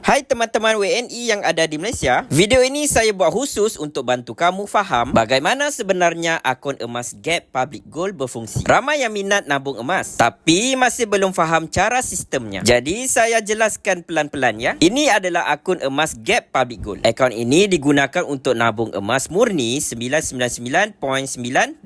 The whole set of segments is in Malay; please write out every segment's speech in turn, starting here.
Hai teman-teman WNI yang ada di Malaysia. Video ini saya buat khusus untuk bantu kamu faham bagaimana sebenarnya akun emas Gap Public Gold berfungsi. Ramai yang minat nabung emas, tapi masih belum faham cara sistemnya. Jadi saya jelaskan pelan-pelan ya. Ini adalah akun emas Gap Public Gold. Akaun ini digunakan untuk nabung emas murni 999.924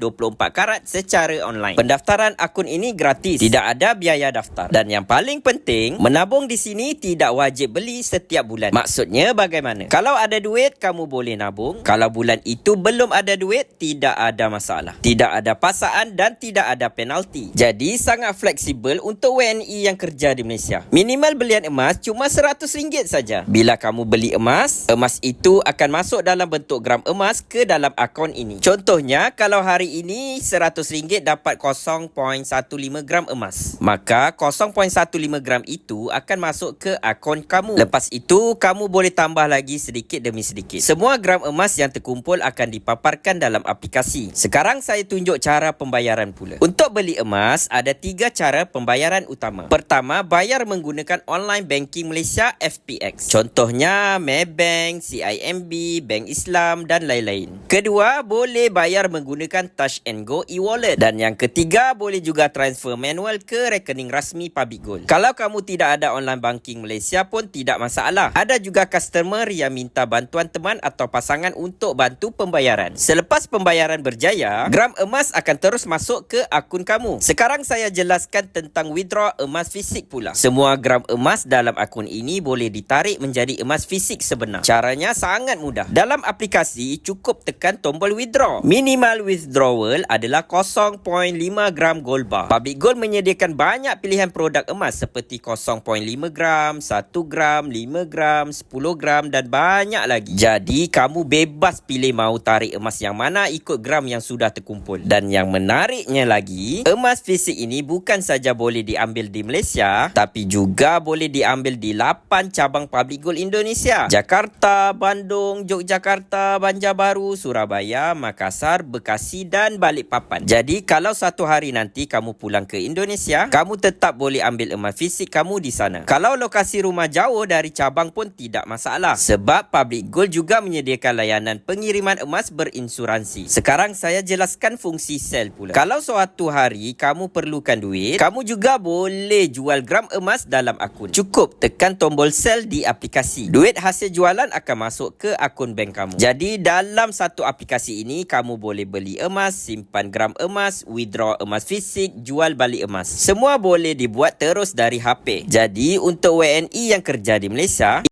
karat secara online. Pendaftaran akun ini gratis, tidak ada biaya daftar. Dan yang paling penting, menabung di sini tidak wajib beli setiap bulan. Maksudnya bagaimana? Kalau ada duit, kamu boleh nabung. Kalau bulan itu belum ada duit, tidak ada masalah. Tidak ada paksaan dan tidak ada penalti. Jadi sangat fleksibel untuk WNI yang kerja di Malaysia. Minimal belian emas cuma RM100 saja. Bila kamu beli emas, emas itu akan masuk dalam bentuk gram emas ke dalam akaun ini. Contohnya, kalau hari ini RM100 dapat 0.15 gram emas, maka 0.15 gram itu akan masuk ke akaun kamu. Lepas itu, kamu boleh tambah lagi sedikit demi sedikit. Semua gram emas yang terkumpul akan dipaparkan dalam aplikasi. Sekarang saya tunjuk cara pembayaran pula. Untuk beli emas, ada 3 cara pembayaran utama. Pertama, bayar menggunakan online banking Malaysia FPX. Contohnya, Maybank, CIMB, Bank Islam dan lain-lain. Kedua, boleh bayar menggunakan Touch and Go e-wallet. Dan yang ketiga, boleh juga transfer manual ke rekening rasmi Public Gold. Kalau kamu tidak ada online banking Malaysia pun tidak masalah. Ada juga customer yang minta bantuan teman atau pasangan untuk bantu pembayaran. Selepas pembayaran berjaya, gram emas akan terus masuk ke akun kamu. Sekarang saya jelaskan tentang withdraw emas fisik pula. Semua gram emas dalam akun ini boleh ditarik menjadi emas fisik sebenar. Caranya sangat mudah. Dalam aplikasi, cukup tekan tombol withdraw. Minimal withdrawal adalah 0.5 gram gold bar. Public Gold menyediakan banyak pilihan produk emas seperti 0.5 gram, 1 gram, 5 gram, 10 gram dan banyak lagi. Jadi, kamu bebas pilih mahu tarik emas yang mana ikut gram yang sudah terkumpul. Dan yang menariknya lagi, emas fisik ini bukan saja boleh diambil di Malaysia, tapi juga boleh diambil di 8 cabang Public Gold Indonesia. Jakarta, Bandung, Yogyakarta, Banjarbaru, Surabaya, Makassar, Bekasi dan Balikpapan. Jadi, kalau satu hari nanti kamu pulang ke Indonesia, kamu tetap boleh ambil emas fisik kamu di sana. Kalau lokasi rumah jauh dari cabang pun tidak masalah, sebab Public Gold juga menyediakan layanan pengiriman emas berinsuransi. Sekarang saya jelaskan fungsi sell pula. Kalau suatu hari kamu perlukan duit, kamu juga boleh jual gram emas dalam akun. Cukup tekan tombol sell di aplikasi. Duit hasil jualan akan masuk ke akun bank kamu. Jadi dalam satu aplikasi ini, kamu boleh beli emas, simpan gram emas, withdraw emas fisik, jual balik emas. Semua boleh dibuat terus dari HP. Jadi untuk WNI yang kerja di Malaysia,